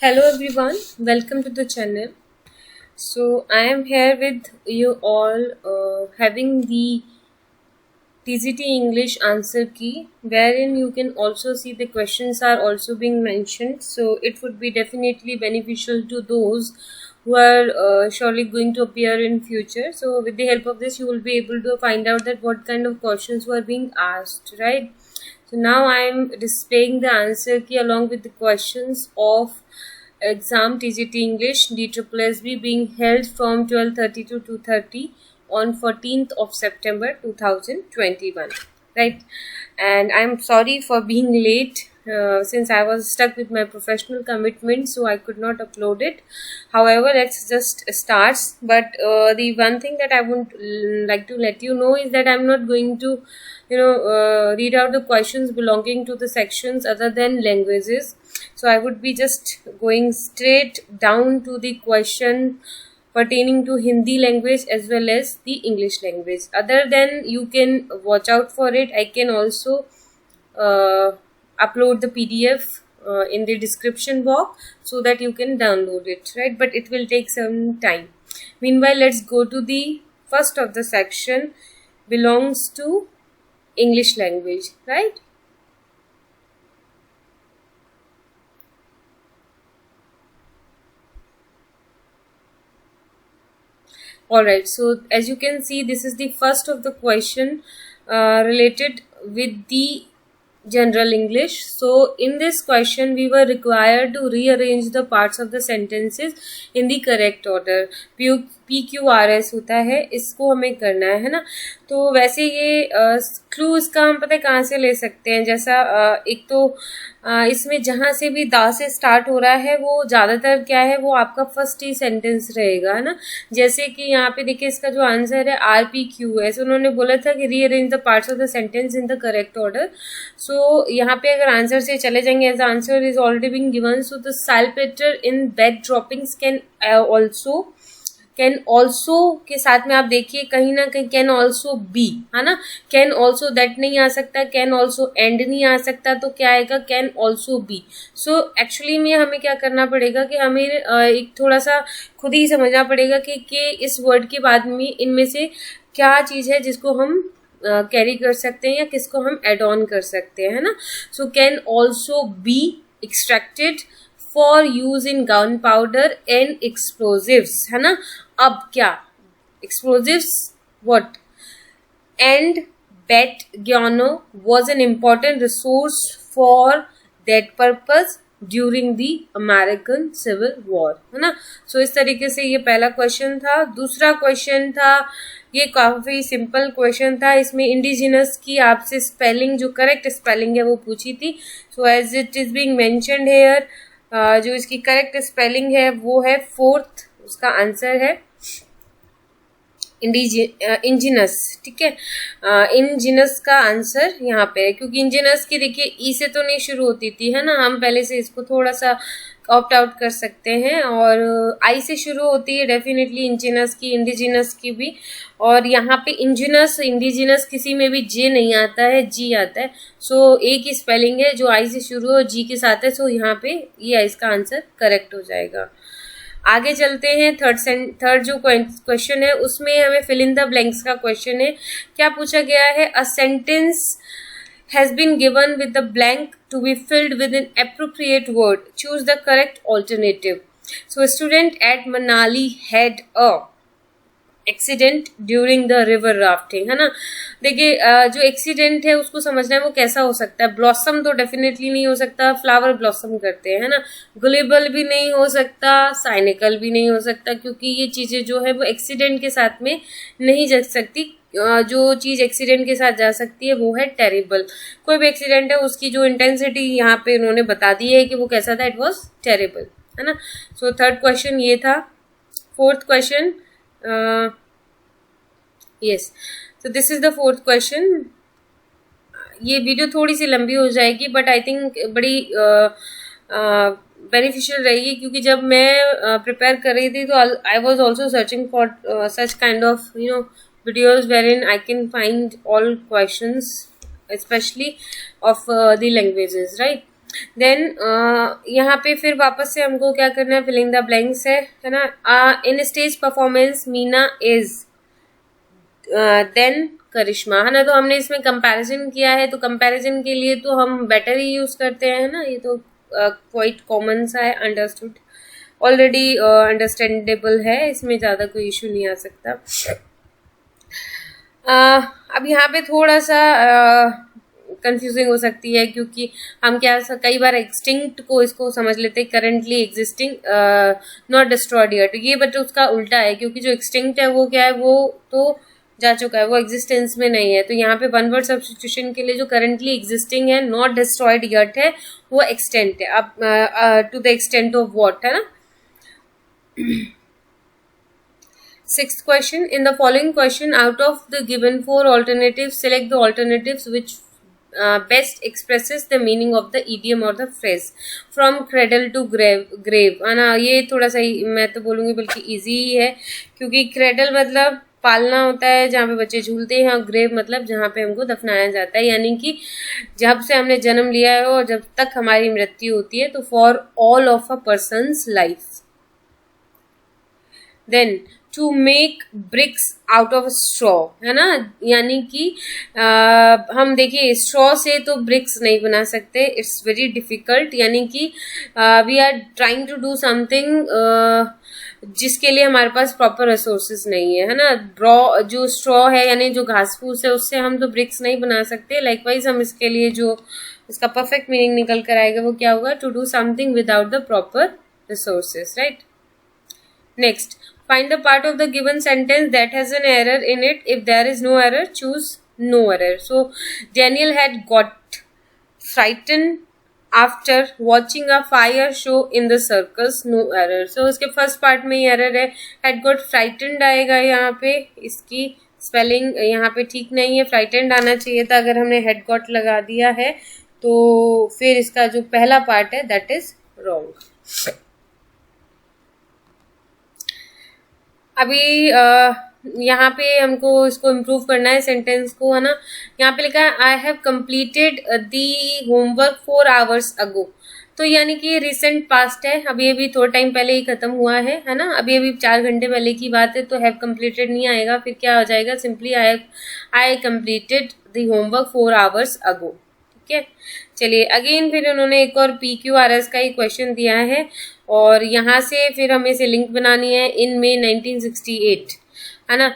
Hello everyone, welcome to the channel. So I am here with you all having the TCT English answer key, wherein you can also see the questions are also being mentioned. So it would be definitely beneficial to those who are surely going to appear in future. So with the help of this, you will be able to find out that what kind of questions were being asked, right? So now I am displaying the answer key along with the questions of exam TGT English DSSB being held from 12:30 to 2:30 on 14th of September 2021, right? And I'm sorry for being late since I was stuck with my professional commitment, so I could not upload it. However, let's just start. But the one thing that I would like to let you know is that I'm not going to read out the questions belonging to the sections other than languages. So I would be just going straight down to the question pertaining to Hindi language as well as the English language. Other than you can watch out for it, I can also upload the PDF in the description box so that you can download it, right? But it will take some time. Meanwhile, let's go to the first of the section belongs to English language, right? Alright, so as you can see, this is the first of the question related with the general English. So in this question we were required to rearrange the parts of the sentences in the correct order. PQRS होता है, इसको हमें करना है ना. तो वैसे ये क्लू इसका हम पता है कहाँ से ले सकते हैं. जैसा एक तो इसमें जहाँ से भी दा से स्टार्ट हो रहा है वो ज़्यादातर क्या है, वो आपका फर्स्ट ही सेंटेंस रहेगा, है ना. जैसे कि यहाँ पे देखिए इसका जो आंसर है RPQS, उन्होंने बोला था कि rearrange the parts of the sentence in the correct order. So यहाँ पे अगर आंसर से चले जाएंगे, as answer is already being given, so the saltpetre in bat droppings can also के साथ में आप देखिए कहीं ना कहीं कैन ऑल्सो बी, है ना. कैन ऑल्सो दैट नहीं आ सकता, कैन ऑल्सो एंड नहीं आ सकता, तो क्या आएगा, can also B. So actually में हमें क्या करना पड़ेगा कि हमें एक थोड़ा सा खुद ही समझना पड़ेगा कि इस वर्ड के बाद में इनमें से क्या चीज़ है जिसको हम कैरी कर सकते हैं या किसको हम एड ऑन कर सकते हैं, है ना. So can also be extracted for use in gunpowder and explosives, है ना. अब क्या explosives what and bat guano was an important resource for that purpose during the American civil war, है ना. सो इस तरीके से ये पहला क्वेश्चन था. दूसरा क्वेश्चन था, ये काफी सिंपल क्वेश्चन था. इसमें इंडिजिनस की आपसे स्पेलिंग, जो करेक्ट स्पेलिंग है वो पूछी थी. So as it is being mentioned here, जो इसकी करेक्ट स्पेलिंग है वो है फोर्थ, उसका आंसर है इंजिनस. ठीक है, इंजिनस का आंसर यहाँ पे है, क्योंकि इंजिनस की देखिए ई से तो नहीं शुरू होती थी, है ना. हम पहले से इसको थोड़ा सा ऑप्ट आउट कर सकते हैं, और आई से शुरू होती है डेफिनेटली इंजिनस की, इंडिजिनस की भी. और यहाँ पे इंजिनस इंडिजिनस किसी में भी जे नहीं आता है, जी आता है. सो एक ही स्पेलिंग है जो आई से शुरू हो जी के साथ है. सो यहाँ पे ये इसका आंसर करेक्ट हो जाएगा. आगे चलते हैं. थर्ड जो क्वेश्चन है उसमें हमें फिल इन द ब्लैंक्स का क्वेश्चन है. क्या पूछा गया है, a sentence has been given with the blank to be filled with an appropriate word. Choose the correct alternative. So, a student at Manali had a accident during the river rafting, है ना. देखिए जो accident है उसको समझना है वो कैसा हो सकता है. ब्लॉसम तो डेफिनेटली नहीं हो सकता, फ्लावर ब्लॉसम करते हैं, है ना. गुलेबल भी नहीं हो सकता, साइनिकल भी नहीं हो सकता, क्योंकि ये चीजें जो है वो एक्सीडेंट के साथ में नहीं जा सकती. जो चीज एक्सीडेंट के साथ जा सकती है वो है टेरिबल. कोई भी एक्सीडेंट है उसकी जो इंटेंसिटी यहाँ पे उन्होंने बता दी है कि वो कैसा था, इट वॉज टेरिबल, है ना. सो थर्ड क्वेश्चन ये था. फोर्थ क्वेश्चन, यस, तो this is the fourth question. ये वीडियो थोड़ी सी लंबी हो जाएगी बट आई थिंक बड़ी बेनिफिशियल रहेगी, क्योंकि जब मैं प्रिपेयर कर रही थी तो I was also searching for such kind of videos wherein I can find all questions especially of the languages, right. Then यहाँ पे फिर वापस से हमको क्या करना है, फिलिंग द ब्लैंक्स है ना. In stage performance Meena is then charisma, है ना. तो हमने इसमें कंपैरिजन किया है, तो कंपैरिजन के लिए तो हम बेटर ही यूज करते हैं ना. ये तो क्वाइट कॉमन सा है, अंडरस्टूड ऑलरेडी, अंडरस्टैंडेबल है, इसमें ज़्यादा कोई इशू नहीं आ सकता. अब यहाँ पे थोड़ा सा कंफ्यूजिंग हो सकती है, क्योंकि हम क्या कई बार एक्सटिंक्ट को इसको समझ लेते हैं currently existing not destroyed yet, ये बट उसका उल्टा है, क्योंकि जो एक्सटिंक्ट है वो क्या है, वो तो जा चुका है, वो एग्जिस्टेंस में नहीं है. तो यहाँ पे वन वर्ड सब्स्टिट्यूशन के लिए जो करेंटली एग्जिस्टिंग है, नॉट डिस्ट्रॉयड येट है, वो एक्सटेंट है. अब to the extent of what, है ना. Sixth question. In the following question, out of the given 4 alternatives, select the alternatives which best expresses the meaning of the idiom or the phrase. From cradle to grave, है ना. ये थोड़ा सा मैं तो बोलूँगी बल्कि easy ही है, क्योंकि cradle मतलब पालना होता है जहाँ पे बच्चे झूलते हैं, और ग्रेव मतलब जहाँ पे हमको दफनाया जाता है, यानी कि जब से हमने जन्म लिया है और जब तक हमारी मृत्यु होती है. तो for all of a person's life. Then to make bricks out of straw, है ना. यानी कि हम देखिए स्ट्रॉ से तो ब्रिक्स नहीं बना सकते, इट्स वेरी डिफिकल्ट. यानी कि we are trying to do something जिसके लिए हमारे पास प्रॉपर रिसोर्सेज नहीं है ना. जो स्ट्रॉ है यानी जो घास फूस है, उससे हम तो ब्रिक्स नहीं बना सकते. लाइकवाइज हम इसके लिए जो इसका परफेक्ट मीनिंग निकल कर आएगा वो क्या होगा, to do something without the proper resources, right. Next, find the part of the given sentence that has an error in it. If there is no error, choose no error. So Daniel had got frightened after watching a fire show in the circus. No error. So इसके first part में ही error है, had got frightened आएगा यहाँ पे. इसकी spelling यहाँ पे ठीक नहीं है, frightened आना चाहिए था. अगर हमने had got लगा दिया है तो फिर इसका जो पहला पार्ट है that is wrong. अभी यहाँ पे हमको इसको इम्प्रूव करना है सेंटेंस को, है ना. यहाँ पे लिखा है I have completed the homework 4 hours अगो. तो यानी कि रिसेंट पास्ट है, अभी अभी थोड़ा टाइम पहले ही खत्म हुआ है ना. अभी अभी 4 घंटे पहले की बात है, तो हैव कम्प्लीटेड नहीं आएगा. फिर क्या हो जाएगा, simply I completed the homework 4 hours अगो. ठीक है. चलिए अगेन फिर उन्होंने एक और PQRS का ही क्वेश्चन दिया है, और यहाँ से फिर हमें से लिंक बनानी है. इन मई 1968, है ना.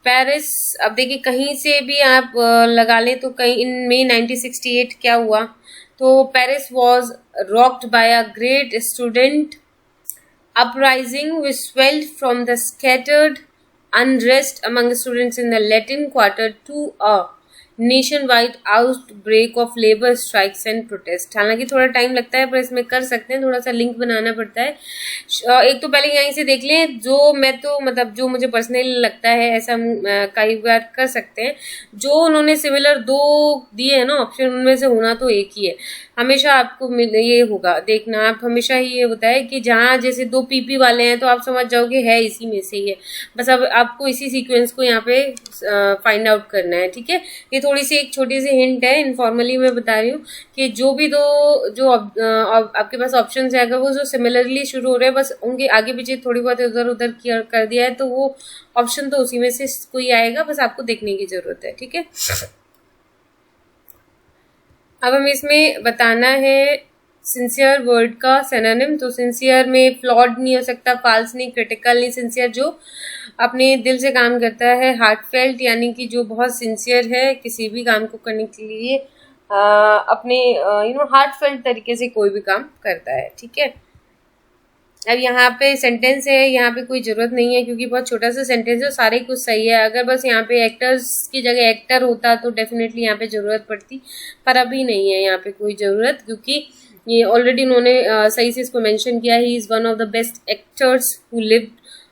पेरिस, अब देखिए कहीं से भी आप लगा लें तो कहीं इन मई 1968 क्या हुआ, तो Paris was rocked by a great student uprising which swelled from the scattered unrest among students in the Latin Quarter to a nationwide outbreak of labour strikes and protest. हालांकि थोड़ा टाइम लगता है पर इसमें कर सकते हैं, थोड़ा सा लिंक बनाना पड़ता है. एक तो पहले यहीं से देख लें, जो मैं तो मतलब जो मुझे पर्सनली लगता है ऐसा कई बार कर सकते हैं. जो उन्होंने सिमिलर 2 दिए है ना ऑप्शन, उनमें से होना तो एक ही है. हमेशा आपको ये होगा देखना, आप हमेशा ही ये होता है कि जहाँ जैसे 2 PP वाले हैं तो आप समझ जाओगे है इसी में से ही है. बस अब आपको इसी सीक्वेंस को यहाँ पे फाइंड आउट करना है. ठीक है. ये थोड़ी सी एक छोटी सी हिंट है, इनफॉर्मली मैं बता रही हूँ कि जो भी जो आपके पास ऑप्शन है, अगर वो जो सिमिलरली शुरू हो रहे हैं, बस उनके आगे पीछे थोड़ी बहुत इधर उधर कर दिया है, तो वो ऑप्शन तो उसी में से कोई आएगा, बस आपको देखने की जरूरत है. ठीक है. अब हमें इसमें बताना है सिंसियर वर्ड का सिनोनिम. तो सिंसियर में फ्लॉड नहीं हो सकता, फाल्स नहीं, क्रिटिकल नहीं. सिंसियर जो अपने दिल से काम करता है. हार्टफेल्ट यानी कि जो बहुत सिंसियर है किसी भी काम को करने के लिए, अपने हार्टफेल्ट तरीके से कोई भी काम करता है. ठीक है. अब यहाँ पे सेंटेंस है, यहाँ पे कोई ज़रूरत नहीं है क्योंकि बहुत छोटा सा सेंटेंस है, सारे कुछ सही है. अगर बस यहाँ पे एक्टर्स की जगह एक्टर होता तो डेफिनेटली यहाँ पे ज़रूरत पड़ती, पर अभी नहीं है यहाँ पे कोई ज़रूरत, क्योंकि ये ऑलरेडी उन्होंने सही से इसको मेंशन किया. He is one of the best actors who lived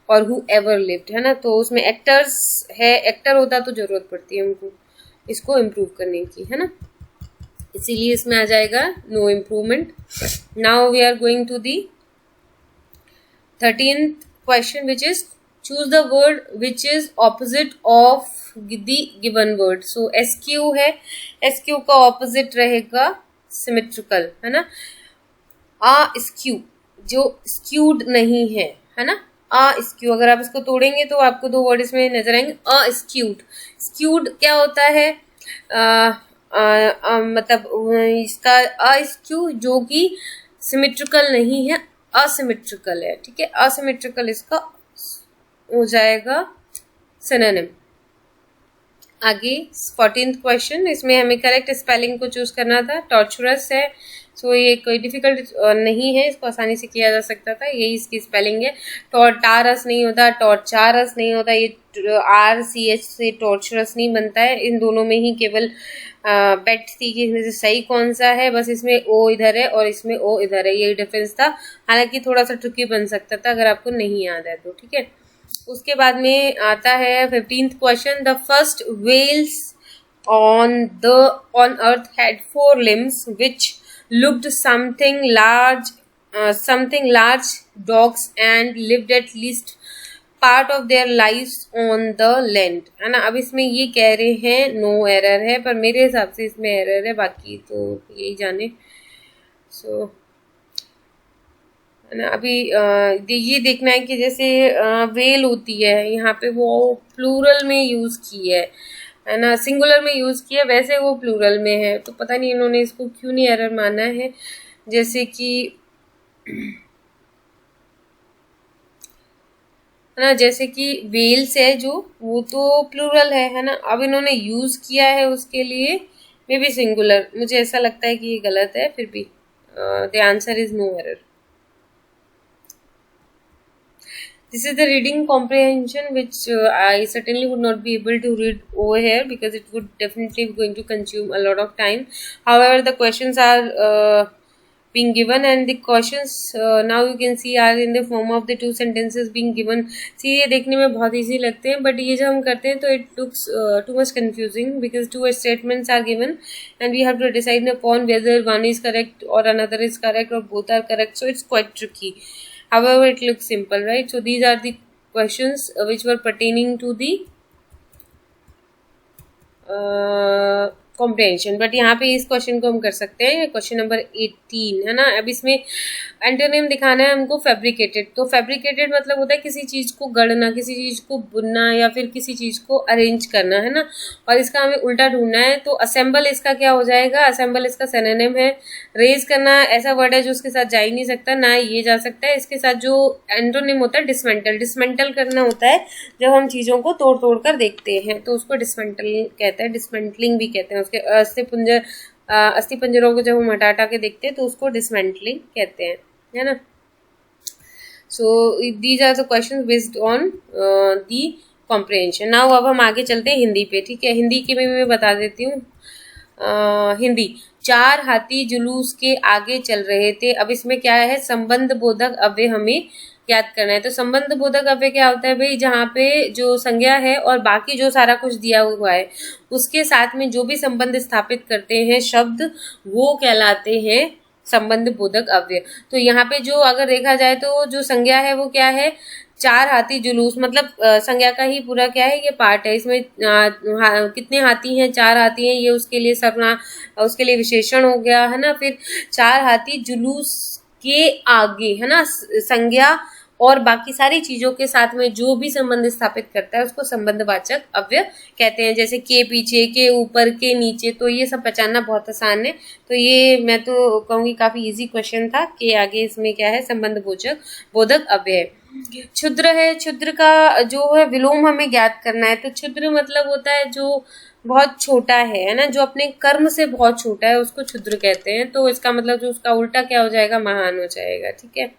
और हु एवर लिव्ड, है ना. तो उसमें एक्टर्स है, एक्टर होता तो ज़रूरत पड़ती है हमको इसको इम्प्रूव करने की, है ना. इसीलिए इसमें आ जाएगा no improvement. Now we are going to the 13th question, which is choose the word which is opposite of the given word. So SQ है, SQ का opposite रहेगा symmetrical, है ना. अस्क्यू, जो स्क्यूड नहीं है ना, अस्क्यू, अगर आप इसको तोड़ेंगे तो आपको दो वर्ड इसमें नजर आएंगे, अस्क्यूड। स्क्यूड क्या होता है, मतलब इसका अस्क्यू जो कि सिमेट्रिकल नहीं है, असिमेट्रिकल है, ठीक है, असिमेट्रिकल इसका हो जाएगा सिनोनिम। आगे 14th क्वेश्चन, इसमें हमें करेक्ट स्पेलिंग को चूज करना था। टॉर्चरस है, सो ये कोई डिफिकल्ट नहीं है, इसको आसानी से किया जा सकता था, यही इसकी स्पेलिंग है। टॉर्टारस नहीं होता, टॉर्चारस नहीं होता, ये RCH से टॉर्चरस नहीं बनता है। इन दोनों में ही केवल बेट थी कि इसमें से सही कौन सा है, बस इसमें ओ इधर है और इसमें ओ इधर है, यही डिफरेंस था। हालांकि थोड़ा सा ट्रिकी बन सकता था अगर आपको नहीं याद है तो, ठीक है। उसके बाद में आता है 15th question, the first whales on earth had 4 limbs which looked something large dogs and lived at least part of their lives on the land, है ना। अब इसमें ये कह रहे हैं नो एरर है, पर मेरे हिसाब से इसमें एरर है, बाकी तो यही जाने। सो है ना, अभी ये देखना है कि जैसे वेल होती है, यहाँ पे वो प्लूरल में यूज की है ना, सिंगुलर में यूज की है, वैसे वो प्लूरल में है, तो पता नहीं इन्होंने इसको क्यों नहीं एरर माना है। जैसे कि है ना, जैसे कि वेल्स है जो, वो तो प्लूरल है ना, अब इन्होंने यूज किया है उसके लिए मे बी सिंगुलर, मुझे ऐसा लगता है कि ये गलत है, फिर भी the answer is no error. This is the reading comprehension which I certainly would not be able to read over here because it would definitely be going to consume a lot of time. However, the questions are being given and the questions now you can see are in the form of the 2 sentences being given. See, ये देखने में बहुत easy लगते हैं, but ये जब हम करते हैं तो it looks too much confusing because 2 statements are given and we have to decide upon whether one is correct or another is correct or both are correct. So it's quite tricky. However, it looks simple, right? So these are the questions which were pertaining to the comprehension, but यहाँ पे इस question को हम कर सकते हैं, question number 18 है ना। अब इसमें एंटोनिम दिखाना है हमको फैब्रिकेटेड, तो फैब्रिकेटेड मतलब होता है किसी चीज को गढ़ना, किसी चीज को बुनना या फिर किसी चीज को अरेंज करना, है ना। और इसका हमें उल्टा ढूंढना है, तो असेंबल इसका क्या हो जाएगा, असेंबल इसका सिनोनिम है। रेज करना ऐसा वर्ड है जो उसके साथ जा ही नहीं सकता, ना ये जा सकता है। इसके साथ जो एंटोनिम होता है डिसमेंटल, डिसमेंटल करना होता है जब हम चीजों को तोड़ तोड़ कर देखते हैं, तो उसको डिसमेंटल कहते हैं, डिसमेंटलिंग भी कहते हैं। उसके अस्थि पंजरों को जब हम हटा हटा के देखते हैं तो उसको डिसमेंटलिंग कहते हैं, है ना। So these are the questions based on the comprehension. Now अब हम आगे चलते हैं हिंदी पे, ठीक है। हिंदी के में मैं बता देती हूँ। हिंदी, 4 हाथी जुलूस के आगे चल रहे थे। अब इसमें क्या है, संबंध बोधक अव्यय हमें याद करना है। तो संबंध बोधक अव्यय क्या होता है भाई, जहाँ पे जो संज्ञा है और बाकी जो सारा कुछ दिया हुआ है उसके साथ में जो भी संबंध स्थापित करते हैं शब्द, वो कहलाते हैं संबंध बोधक अव्यय। तो यहाँ पे जो अगर देखा जाए तो जो संज्ञा है वो क्या है, 4 हाथी जुलूस, मतलब संज्ञा का ही पूरा क्या है, ये पार्ट है। इसमें कितने हाथी हैं, 4 हाथी हैं, ये उसके लिए सर्वनाम, उसके लिए विशेषण हो गया, है ना। फिर 4 हाथी जुलूस के आगे, है ना, संज्ञा और बाकी सारी चीजों के साथ में जो भी संबंध स्थापित करता है उसको संबंधवाचक अव्यय कहते हैं। जैसे के पीछे, के ऊपर, के नीचे, तो ये सब पहचानना बहुत आसान है। तो ये मैं तो कहूँगी काफी इजी क्वेश्चन था कि आगे इसमें क्या है, संबंध बोधक अव्यय। क्षुद्र है, क्षुद्र का जो है विलोम हमें ज्ञात करना है। तो क्षुद्र मतलब होता है जो बहुत छोटा है ना, जो अपने कर्म से बहुत छोटा है उसको क्षुद्र कहते हैं। तो इसका मतलब जो उसका उल्टा क्या हो जाएगा, महान हो जाएगा, ठीक है।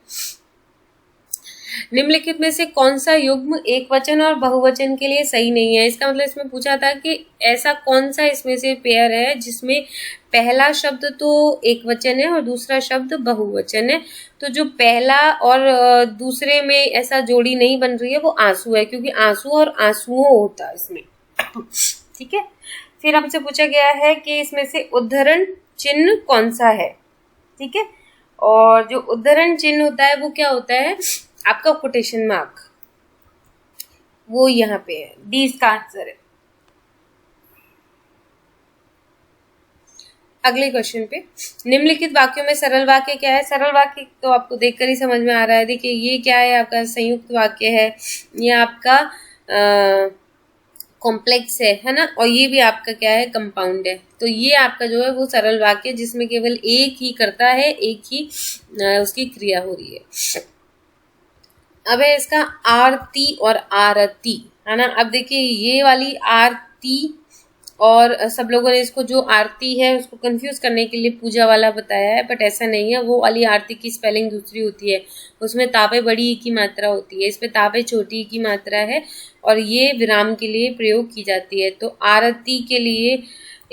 निम्नलिखित में से कौन सा युग्म एक वचन और बहुवचन के लिए सही नहीं है। इसका मतलब इसमें पूछा था कि ऐसा कौन सा इसमें से पेयर है जिसमें पहला शब्द तो एक वचन है और दूसरा शब्द बहुवचन है। तो जो पहला और दूसरे में ऐसा जोड़ी नहीं बन रही है वो आंसू है, क्योंकि आंसू और आंसुओं होता है इसमें, ठीक है। फिर हमसे पूछा गया है कि इसमें से उद्धरण चिन्ह कौन सा है, ठीक है। और जो उद्धरण चिन्ह होता है वो क्या होता है, आपका कोटेशन मार्क, वो यहाँ पे है, डी इसका आंसर है। अगले क्वेश्चन पे, निम्नलिखित वाक्यों में सरल वाक्य क्या है? सरल वाक्य तो आपको देखकर ही समझ में आ रहा है। देखिए ये क्या है, आपका संयुक्त वाक्य है, ये आपका कॉम्प्लेक्स है ना, और ये भी आपका क्या है, कंपाउंड है। तो ये आपका जो है वो सरल वाक्य, जिसमें केवल एक ही करता है, एक ही उसकी क्रिया हो रही है। अब है इसका आरती और आरती, है ना। अब देखिए ये वाली आरती, और सब लोगों ने इसको जो आरती है उसको कंफ्यूज करने के लिए पूजा वाला बताया है, बट ऐसा नहीं है। वो वाली आरती की स्पेलिंग दूसरी होती है, उसमें तापे बड़ी की मात्रा होती है, इसमें तापे छोटी की मात्रा है, और ये विराम के लिए प्रयोग की जाती है। तो आरती के लिए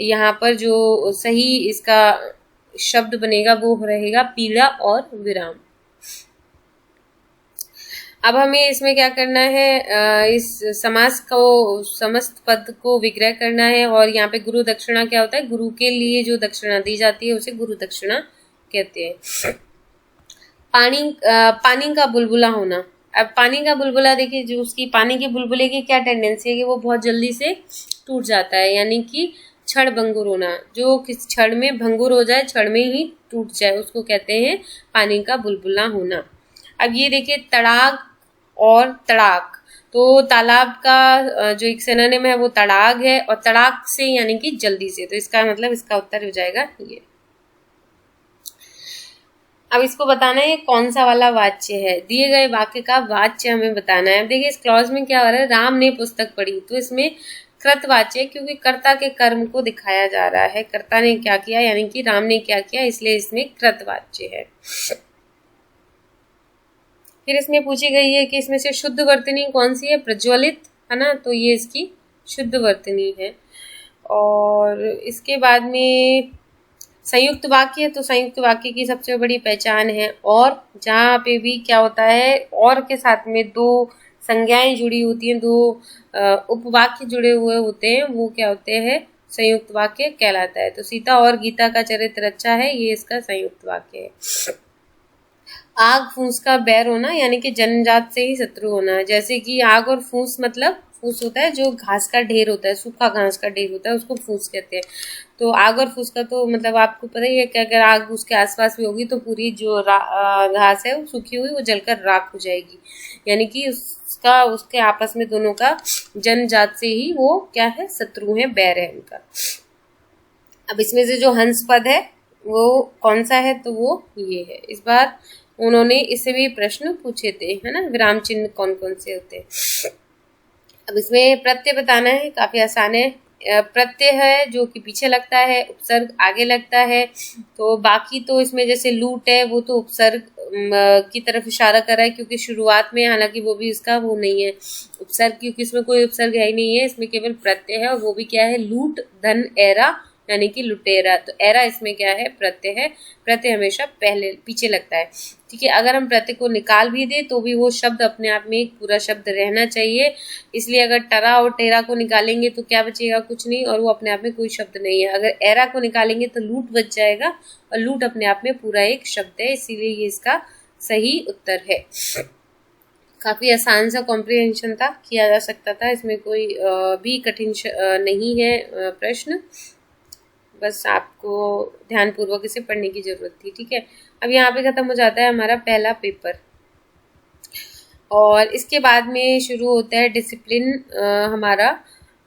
यहाँ पर जो सही इसका शब्द बनेगा वो रहेगा पीड़ा और विराम। अब हमें इसमें क्या करना है, इस समास को, समस्त पद को विग्रह करना है। और यहाँ पे गुरु दक्षिणा क्या होता है, गुरु के लिए जो दक्षिणा दी जाती है उसे गुरु दक्षिणा कहते हैं। पानी का बुलबुला होना। अब पानी का बुलबुला देखिए, जो उसकी पानी के बुलबुले की क्या टेंडेंसी है कि वो बहुत जल्दी से टूट जाता है, यानी कि क्षण भंगुर होना। जो किस क्षण में भंगुर हो जाए, क्षण में ही टूट जाए, उसको कहते हैं पानी का बुलबुला होना। अब ये देखिए तड़ाग और तड़ाक, तो तालाब का जो एक सिनोनिम है वो तड़ाग है, और तड़ाक से यानी कि जल्दी से, तो इसका मतलब इसका उत्तर हो जाएगा ये। अब इसको बताना है कौन सा वाला वाच्य है, दिए गए वाक्य का वाच्य हमें बताना है। अब देखिए इस क्लॉज में क्या हो रहा है, राम ने पुस्तक पढ़ी, तो इसमें कृतवाच्य, क्योंकि कर्ता के कर्म को दिखाया जा रहा है, कर्ता ने क्या किया यानी कि राम ने क्या किया, इसलिए इसमें कृतवाच्य है। फिर इसमें पूछी गई है कि इसमें से शुद्ध वर्तनी कौन सी है, प्रज्वलित, है ना, तो ये इसकी शुद्ध वर्तनी है। और इसके बाद में संयुक्त वाक्य है, तो संयुक्त वाक्य की सबसे बड़ी पहचान है और, जहाँ पे भी क्या होता है, और के साथ में दो संज्ञाएं जुड़ी होती हैं, दो उपवाक्य जुड़े हुए होते हैं, वो क्या होते हैं, संयुक्त वाक्य कहलाता है। तो सीता और गीता का चरित्र अच्छा है, ये इसका संयुक्त वाक्य है। आग फूस का बैर होना, यानी कि जन्मजात से ही शत्रु होना। जैसे कि आग और फूस, मतलब फूस होता है जो घास का ढेर होता है, सूखा घास का ढेर होता है, उसको फूस कहते हैं। तो आग और फूस का तो मतलब आपको पता ही है कि अगर आग उसके आसपास भी होगी तो पूरी जो घास है वो सूखी हुई, वो जलकर राख हो जाएगी, यानी कि उसका उसके आपस में दोनों का जन्मजात से ही वो क्या है, शत्रु है, बैर है उनका। अब इसमें से जो हंस पद है वो कौन सा है, तो वो ये है। इस बार उन्होंने इससे भी प्रश्न पूछे थे, है ना, विराम चिन्ह कौन कौन से होते हैं। अब इसमें प्रत्यय बताना है, काफी आसान है। प्रत्यय है जो कि पीछे लगता है, उपसर्ग आगे लगता है। तो बाकी तो इसमें जैसे लूट है, वो तो उपसर्ग की तरफ इशारा कर रहा है, क्योंकि शुरुआत में, हालांकि वो भी इसका वो नहीं है उपसर्ग, क्योंकि इसमें कोई उपसर्ग है ही नहीं है, इसमें केवल प्रत्यय है, और वो भी क्या है, लूट धन एरा, यानी कि लुटेरा। तो एरा इसमें क्या है, प्रत्यय है। प्रत्यय हमेशा पहले पीछे लगता है, ठीक है। अगर हम प्रत्यय को निकाल भी दे तो भी वो शब्द अपने आप में एक पूरा शब्द रहना चाहिए, इसलिए अगर टरा और टेरा को निकालेंगे तो क्या बचेगा, कुछ नहीं, और वो अपने आप में कोई शब्द नहीं है। अगर एरा को निकालेंगे तो लूट बच जाएगा, और लूट अपने आप में पूरा एक शब्द है, इसीलिए ये इसका सही उत्तर है। काफी आसान सा कॉम्प्रिहेंशन था, किया जा सकता था, इसमें कोई भी कठिन नहीं है प्रश्न, बस आपको ध्यानपूर्वक इसे पढ़ने की जरूरत थी, ठीक है। अब यहाँ पे खत्म हो जाता है हमारा पहला पेपर, और इसके बाद में शुरू होता है डिसिप्लिन हमारा,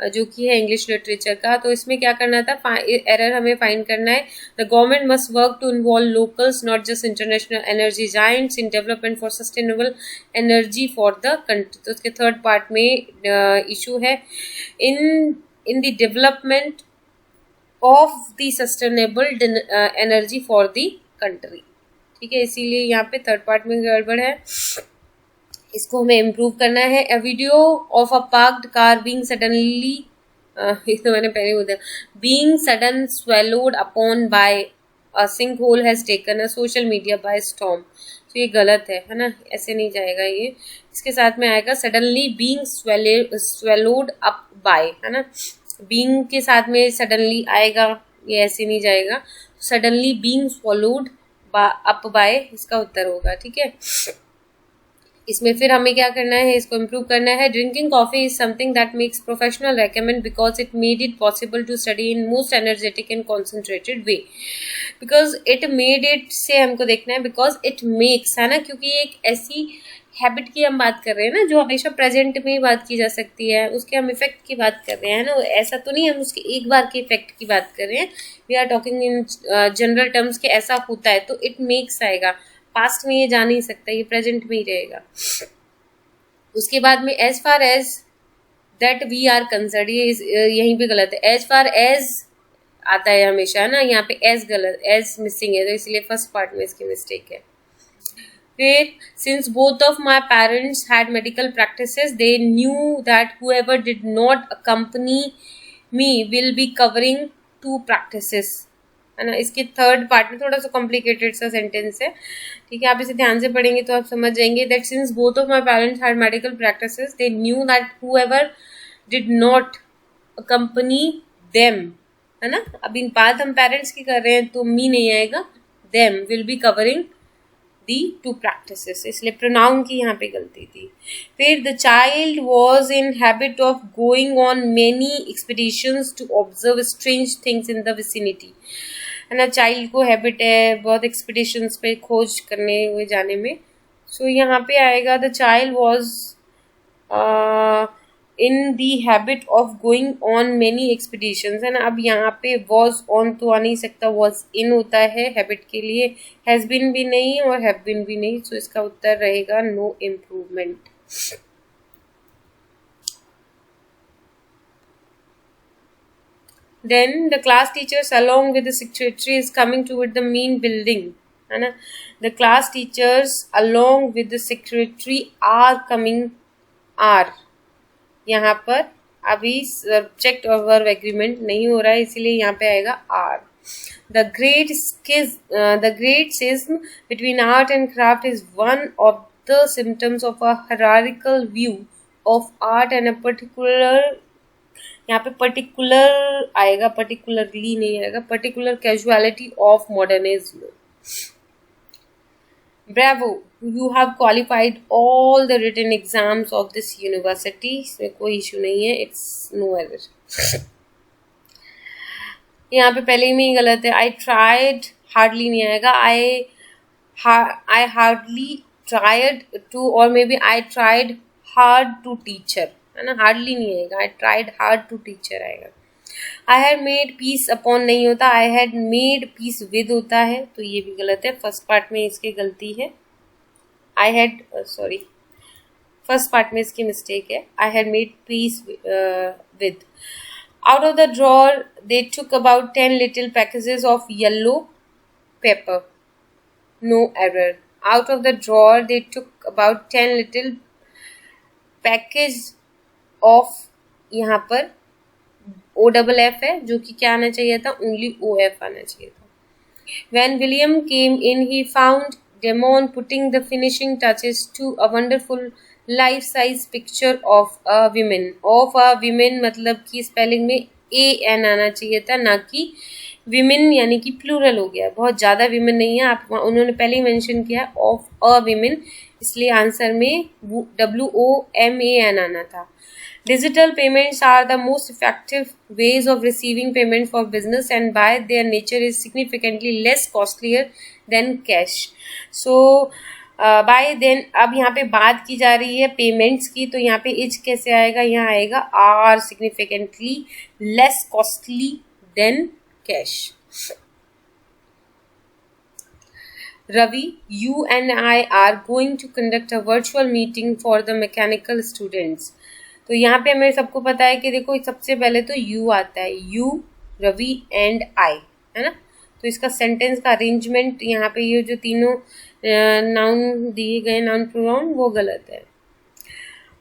जो कि है इंग्लिश लिटरेचर का। तो इसमें क्या करना था, एरर हमें फाइंड करना है। The government must work to involve locals not just international energy giants in development for sustainable energy for the country. तो उसके थर्ड पार्ट में इशू है in the development of the sustainable energy for the country, ठीक है, इसीलिए यहाँ पे third part में गड़बड़ है, इसको हमें इम्प्रूव करना है। A video of a parked car being suddenly, ये तो मैंने पहले बोला, being sudden swallowed upon by a sinkhole has taken a social media by storm. तो ये गलत है ना, ऐसे नहीं जाएगा ये, इसके साथ में आएगा suddenly being swallowed up by, है ना, बीइंग के साथ में सडनली आएगा, ये ऐसे नहीं जाएगा, suddenly being swallowed up by इसका उत्तर होगा, ठीक है। इसमें फिर हमें क्या करना है, इसको इम्प्रूव करना है. Drinking coffee is something that makes professional recommend because it made it possible to study in most energetic and concentrated way. Because it made it से हमको देखना है, बिकॉज इट मेक्स, है ना, क्योंकि एक ऐसी हैबिट की हम बात कर रहे हैं ना जो हमेशा प्रेजेंट में ही बात की जा सकती है, उसके हम इफेक्ट की बात कर रहे हैं ना. ऐसा तो नहीं हम उसके एक बार के इफेक्ट की बात कर रहे हैं. We are talking in general terms के ऐसा होता है तो इट मेक्स आएगा. पास्ट में ये जा नहीं सकता, ये प्रेजेंट में ही रहेगा. उसके बाद में as far as that we are concerned, ये यहीं पे गलत है. एज फार एज आता है हमेशा, है ना, यहाँ पे एज गलत, एज मिसिंग है, तो इसलिए फर्स्ट पार्ट में इसकी मिस्टेक है. फिर since both of my parents had medical practices they knew that whoever did not accompany me will be covering two practices, है ना. इसके थर्ड पार्ट में थोड़ा सा कॉम्प्लिकेटेड सा सेंटेंस है, ठीक है, आप इसे ध्यान से पढ़ेंगे तो आप समझ जाएंगे. That since both of my parents had medical practices they knew that whoever did not accompany them, है ना. अभी बात हम पेरेंट्स की कर रहे हैं तो मी नहीं आएगा, them will be covering the two practices, इसलिए प्रोनाउन की यहाँ पे गलती थी. फिर the child was in habit of going on many expeditions to observe strange things in the vicinity, है ना. चाइल्ड को हैबिट है बहुत एक्सपीडिशंस पे खोज करने हुए जाने में. सो यहाँ पे आएगा the child was in the habit of going on many expeditions, है ना. अब यहाँ पे वॉज ऑन तो आ नहीं सकता, वॉज इन होता है हैबिट के लिए. हैज बीन भी नहीं और हैव बीन भी नहीं, सो इसका उत्तर रहेगा no improvement. Then the class teachers along with the secretary is coming toward the main building, है ना. The class teachers along with the secretary are coming, are यहाँ पर अभी सब्जेक्ट और वर्ब एग्रीमेंट नहीं हो रहा है, इसीलिए यहाँ पे आएगा are. The great schism between art and craft is one of the symptoms of a hierarchical view of art and a particular, यहाँ पे पर्टिकुलर आएगा, पर्टिकुलरली नहीं आएगा, particular causality of modernism. Bravo, you have qualified all the written exams of this university. इसमें कोई issue नहीं है, it's no error. यहाँ पे पहले में ही गलत है. आई ट्राइड, हार्डली नहीं आएगा. I hardly tried to, or maybe I tried hard to teacher, है ना. हार्डली नहीं आएगा, I tried hard to teacher आएगा. I had made peace upon नहीं होता, I had made peace with होता है, तो ये भी गलत है. फर्स्ट पार्ट में इसकी गलती है. आई हैड फर्स्ट पार्ट में इसकी मिस्टेक है. आई had made peace with. Out of the drawer they took about 10 little packages of yellow pepper. No error. Out of the drawer they took about 10 little package of, यहाँ पर OFF है जो कि क्या आना चाहिए था, ओनली OF आना चाहिए था. When William came in, he found Damon putting the finishing touches to a wonderful life-size picture of a woman. Of a woman मतलब कि स्पेलिंग में AN आना चाहिए था, ना कि women, यानी कि प्लूरल हो गया. बहुत ज़्यादा women नहीं है, आप उन्होंने पहले ही मेंशन किया of a women, इसलिए आंसर में WOMAN आना था. Digital payments are the most effective ways of receiving payment for business and by their nature is significantly less costlier than cash. So by then, अब यहाँ पे बात की जा रही है पेमेंट्स की, तो यहाँ पे इज कैसे आएगा, यहाँ आएगा are significantly less costly than cash. Ravi, you and I are going to conduct a virtual meeting for the mechanical students. तो यहाँ पे हमें सबको पता है कि देखो सबसे पहले तो यू आता है, यू, रवि एंड आई, है ना. तो इसका सेंटेंस का अरेंजमेंट यहाँ पे ये जो तीनों नाउन दिए गए, नाउन प्रोनाउन, वो गलत है.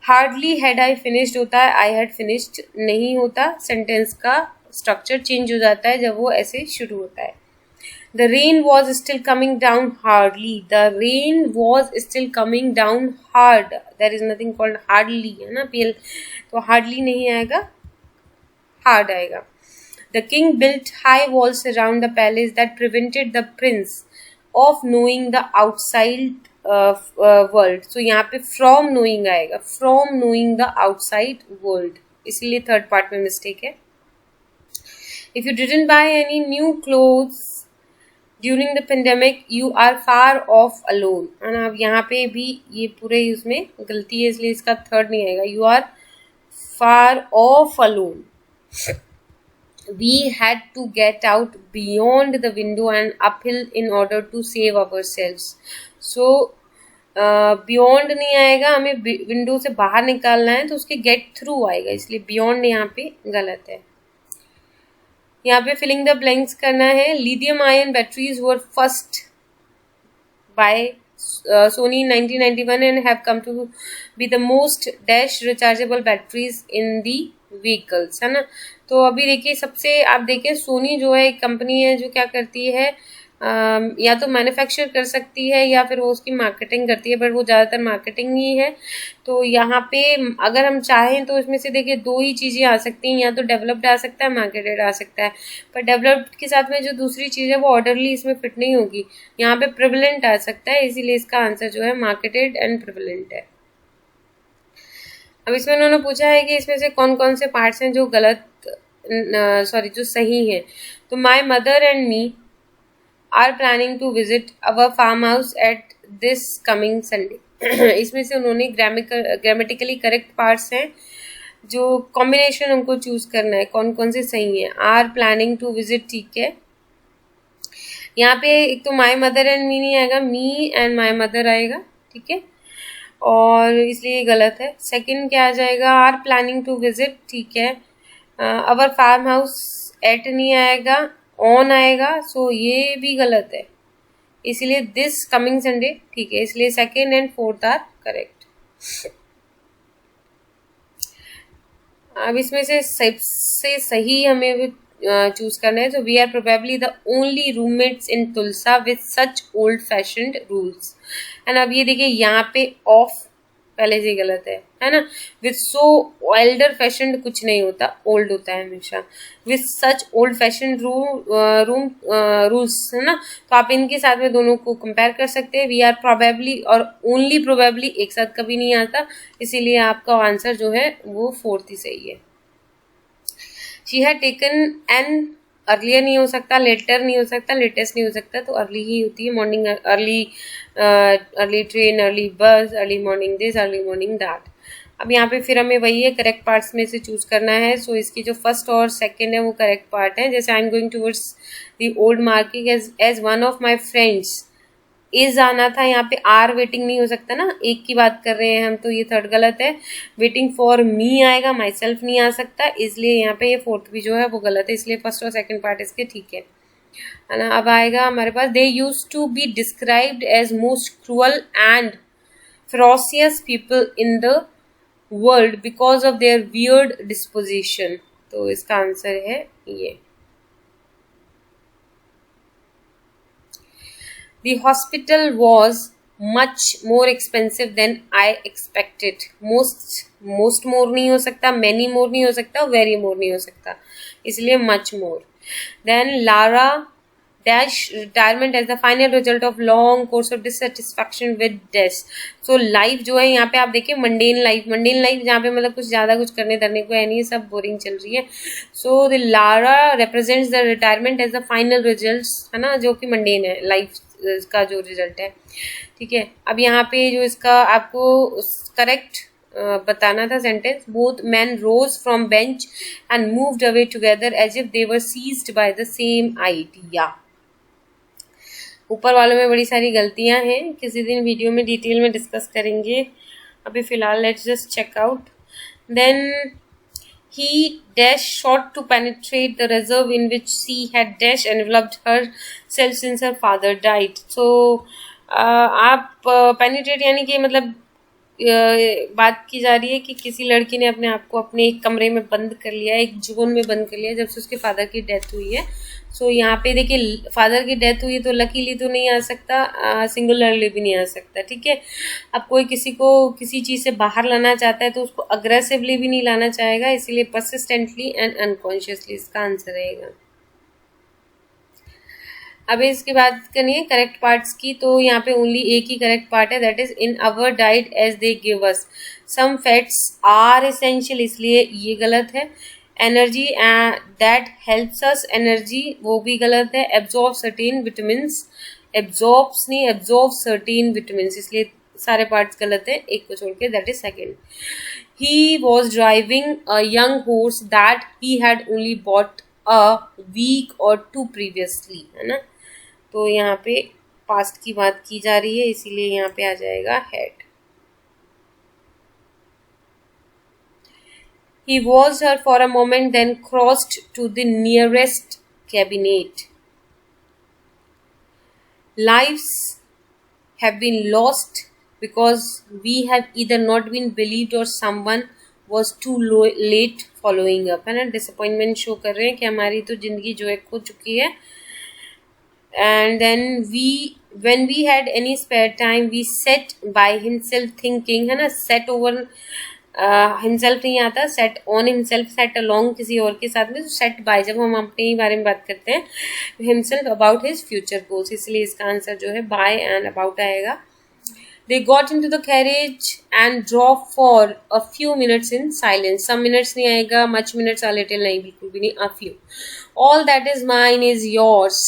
हार्डली हैड आई फिनिश्ड होता है, आई हैड फिनिश्ड नहीं होता. सेंटेंस का स्ट्रक्चर चेंज हो जाता है जब वो ऐसे शुरू होता है. The rain was still coming down hardly. The rain was still coming down hard. There is nothing called hardly, है ना. PL तो hardly नहीं आएगा, hard आएगा. The king built high walls around the palace that prevented the prince of knowing the outside world, so यहाँ पे from knowing आएगा, from knowing the outside world, इसलिए थर्ड पार्ट में मिस्टेक है. If you didn't buy any new clothes during the pandemic you are far off alone, है ना. अब यहाँ पे भी ये पूरे उसमें गलती है, इसलिए इसका थर्ड नहीं आएगा. You are far off alone. We had to get out beyond the window and uphill in order to save ourselves. So beyond नहीं आएगा, हमें विंडो से बाहर निकालना है तो उसके get through आएगा, इसलिए beyond यहाँ पे गलत है. यहाँ पे filling the blanks करना है. lithium ion batteries were first by Sony in 1991 and have come to be the most dash rechargeable batteries in the vehicles, है ना. तो अभी देखिए सबसे आप देखिए सोनी जो है एक कंपनी है जो क्या करती है, या तो मैन्युफैक्चर कर सकती है या फिर वो उसकी मार्केटिंग करती है, बट वो ज़्यादातर मार्केटिंग ही है. तो यहाँ पे अगर हम चाहें तो इसमें से देखिए दो ही चीज़ें आ सकती हैं, या तो डेवलप्ड आ सकता है, मार्केटेड आ सकता है. पर डेवलप्ड के साथ में जो दूसरी चीज़ है वो ऑर्डरली इसमें फिट नहीं होगी. यहाँ पे प्रिवलेंट आ सकता है, इसीलिए इसका आंसर जो है मार्केटेड एंड प्रिवलेंट है. अब इसमें उन्होंने पूछा है कि इसमें से कौन कौन से पार्ट्स हैं जो गलत जो सही है. तो my mother and me are planning to visit our farm house at this coming Sunday. इसमें से उन्होंने ग्रामेटिकली करेक्ट पार्ट्स हैं, जो कॉम्बिनेशन हमको चूज करना है कौन कौन से सही है. आर प्लानिंग टू विजिट ठीक है. यहाँ पे एक तो माई मदर एंड मी नहीं आएगा, मी एंड माई मदर आएगा, ठीक है, और इसलिए गलत है. सेकंड क्या आ जाएगा, आर प्लानिंग टू विजिट ठीक है. अवर फार्म हाउस एट नहीं आएगा, ऑन आएगा, सो ये भी गलत है, इसलिए दिस कमिंग संडे ठीक है. इसलिए second and fourth are correct. अब इसमें से सबसे सही हमें चूज करना है. तो we are probably the only roommates in Tulsa with such old fashioned rules. And अब ये देखिए यहाँ पे ऑफ पहले से गलत है ना. विथ सो एल्डर फैशन कुछ नहीं होता, ओल्ड होता है हमेशा. With such old fashion rules, है ना. तो आप इनके साथ में दोनों को कंपेयर कर सकते हैं. वी आर प्रोबेबली और ओनली प्रोबेबली एक साथ कभी नहीं आता, इसीलिए आपका आंसर जो है वो फोर्थ ही सही है. She had taken N, earlier नहीं हो सकता, लेटर नहीं हो सकता, लेटेस्ट नहीं हो सकता, तो अर्ली ही होती है. मॉर्निंग अर्ली ट्रेन, अर्ली बस, early morning this, early morning that. अब यहाँ पे फिर हमें वही है, करेक्ट पार्ट्स में से चूज करना है. सो इसकी जो फर्स्ट और सेकंड है वो करेक्ट पार्ट है. जैसे I am going towards the old market as one of my friends, is आना था, यहाँ पे आर वेटिंग नहीं हो सकता ना, एक की बात कर रहे हैं हम, तो ये थर्ड गलत है. वेटिंग फॉर मी आएगा, माई सेल्फ नहीं आ सकता, इसलिए यहाँ पे ये फोर्थ भी जो है वो गलत है. इसलिए फर्स्ट और सेकंड पार्ट इसके ठीक है ना. अब आएगा हमारे पास, they use to be described as most cruel and ferocious people in the world because of their weird disposition. तो इसका आंसर है ये. The hospital was much more expensive than I expected. Most more नहीं हो सकता, many more नहीं हो सकता, very more नहीं हो सकता, इसलिए much more. Then Lara dash retirement as the final result of long course of dissatisfaction with death. So life जो है यहाँ पे आप देखिए mundane life जहाँ पे मतलब कुछ ज़्यादा कुछ करने धरने को है नहीं, सब बोरिंग चल रही है. So the Lara represents the retirement as the final results, है ना, जो कि mundane है, life का जो रिजल्ट है, ठीक है. अब यहाँ पे जो इसका आपको करेक्ट बताना था sentence, both man rose from bench and moved away together as if they were seized by the same idea. ऊपर वालों में बड़ी सारी गलतियां हैं, किसी दिन वीडियो में डिटेल में डिस्कस करेंगे. अभी फिलहाल let's just check out. Then he dash shot to penetrate the reserve in which she had dash enveloped herself since her father died. So आप penetrate यानी कि मतलब बात की जा रही है कि किसी लड़की ने अपने आप को अपने एक कमरे में बंद कर लिया, एक जोन में बंद कर लिया जब से उसके फादर की डेथ हुई है. सो यहाँ पे देखिए फादर की डेथ हुई तो लकीली तो नहीं आ सकता, सिंगुलरली भी नहीं आ सकता, ठीक है. अब कोई किसी को किसी चीज़ से बाहर लाना चाहता है तो उसको अग्रेसिवली भी नहीं लाना चाहेगा, इसीलिए परसिस्टेंटली एंड अनकॉन्शियसली इसका आंसर रहेगा. अब इसके बाद करनी है करेक्ट पार्ट्स की, तो यहाँ पे ओनली एक ही करेक्ट पार्ट है, that is in our diet as they give us some fats are essential, इसलिए ये गलत है। Energy that helps us, energy वो भी गलत है। एब्जॉर्ब सर्टेन विटामिन्स, एब्जॉर्ब्स नहीं, एब्जॉर्ब सर्टेन विटामिन्स, इसलिए सारे पार्ट्स गलत है एक को छोड़ के, that is second. He was driving a young horse that he had only bought a week or two previously, है ना। तो यहाँ पे पास्ट की बात की जा रही है, इसीलिए यहाँ पे आ जाएगा had. He watched her for a moment, then crossed to the nearest cabinet. Lives have been lost because we have either not been believed or someone was too late following up, है ना। Disappointment show कर रहे हैं कि हमारी तो जिंदगी जो है खो चुकी है। And then when we had any spare time, we sat by himself thinking, है ना। set over himself नहीं आता, set on himself, set along किसी और के साथ में, तो set by जब हम अपने ही बारे में बात करते हैं, himself about his future goals, इसलिए इसका आंसर जो है by and about आएगा। They got into the carriage and drove for a few minutes in silence. Some minutes नहीं आएगा, much minutes, a little नहीं, बिल्कुल भी नहीं, a few. All that is mine is yours,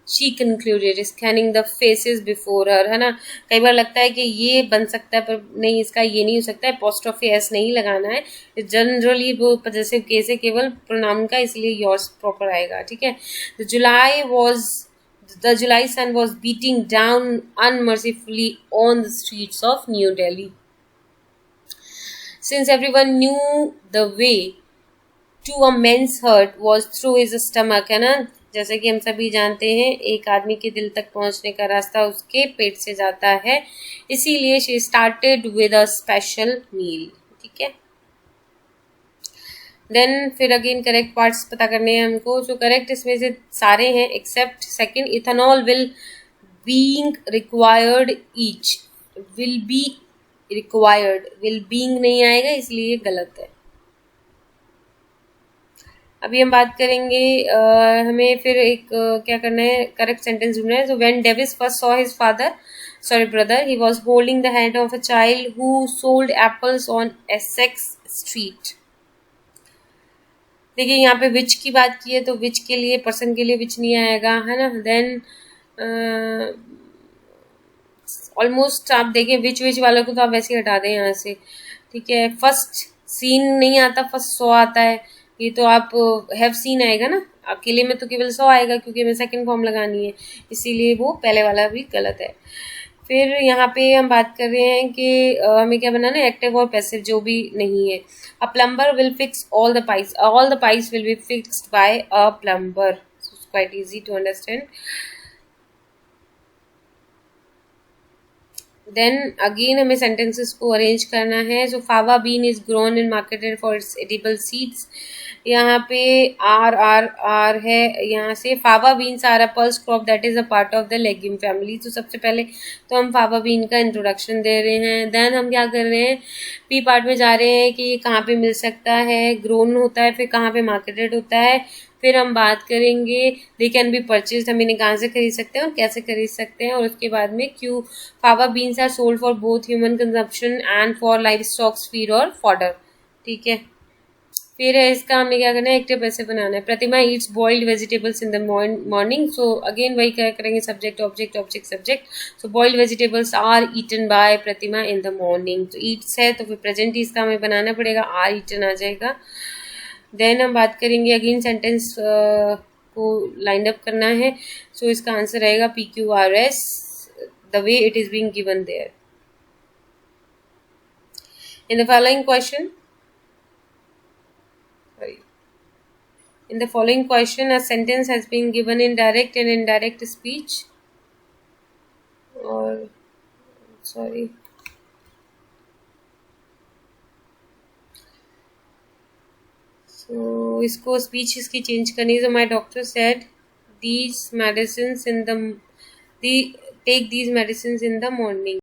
she concluded, scanning the faces before her, है ना। कई बार लगता है कि ये बन सकता है पर नहीं, इसका ये नहीं हो सकता है, apostrophe s नहीं लगाना है, जनरली वो possessive case है केवल pronoun का, इसलिए yours proper आएगा, ठीक है। The July sun was beating down unmercifully on the streets of New Delhi. Since everyone knew the way to a men's heart was through his stomach, है ना। जैसे कि हम सभी जानते हैं एक आदमी के दिल तक पहुंचने का रास्ता उसके पेट से जाता है, इसीलिए she started with a special meal, ठीक है। देन फिर अगेन करेक्ट पार्ट्स पता करने हैं हमको, जो करेक्ट इसमें से सारे हैं except second. Ethanol will being required each, will be required, will being नहीं आएगा इसलिए गलत है। अभी हम बात करेंगे हमें फिर एक क्या करना है, करेक्ट सेंटेंस ढूंढना है। तो when Davis first saw his brother, he was holding the hand of a child who sold apples on Essex Street. देखिए यहाँ पे विच की बात की है, तो विच के लिए, पर्सन के लिए विच नहीं आएगा, है ना। देन ऑलमोस्ट आप देखें विच वालों को तो आप वैसे ही हटा दें यहाँ से, ठीक है। फर्स्ट सीन नहीं आता, फर्स्ट सॉ आता है, ये तो आप हैव सीन आएगा ना, अकेले में तो केवल सॉ आएगा क्योंकि हमें सेकंड फॉर्म लगानी है, इसीलिए वो पहले वाला भी गलत है। फिर यहाँ पे हम बात कर रहे हैं कि हमें क्या बनाना है, एक्टिव और पैसिव, जो भी नहीं है। A plumber will fix all the pipes will be fixed by a plumber, quite easy to understand. Then again हमें सेंटेंसेस को अरेंज करना है। So fava bean is grown and marketed for its edible seeds, यहाँ पे are है, यहाँ से fava beans are a pulse crop that is a part of the legume family. तो सबसे पहले तो हम फावा बीन का इंट्रोडक्शन दे रहे हैं। देन हम क्या कर रहे हैं, पी पार्ट में जा रहे हैं कि ये कहाँ पे मिल सकता है, ग्रोन होता है, फिर कहाँ पे मार्केटेड होता है, फिर हम बात करेंगे दे कैन बी परचेज, हम इन्हें कहाँ से खरीद सकते हैं और कैसे खरीद सकते हैं, और उसके बाद में क्यों fava beans are sold for both human consumption and for livestocks feed or fodder, ठीक है। फिर इसका हमें क्या करना है, एक्टिव पैसे बनाना है। Pratima eats boiled vegetables in the morning, so again वही क्या करेंगे, subject object object subject. So boiled vegetables are eaten by Pratima in the morning, तो ईट्स है तो फिर प्रेजेंट इसका हमें बनाना पड़ेगा, आर ईटन आ जाएगा। देन हम बात करेंगे अगेन सेंटेंस को लाइन अप करना है। सो इसका आंसर रहेगा PQRS, the way it is being given there. In the following question, in the following question, a sentence has been given in direct and indirect speech, or sorry, so इसको speech इसकी change करनी है। So my doctor said these medicines in the take these medicines in the morning.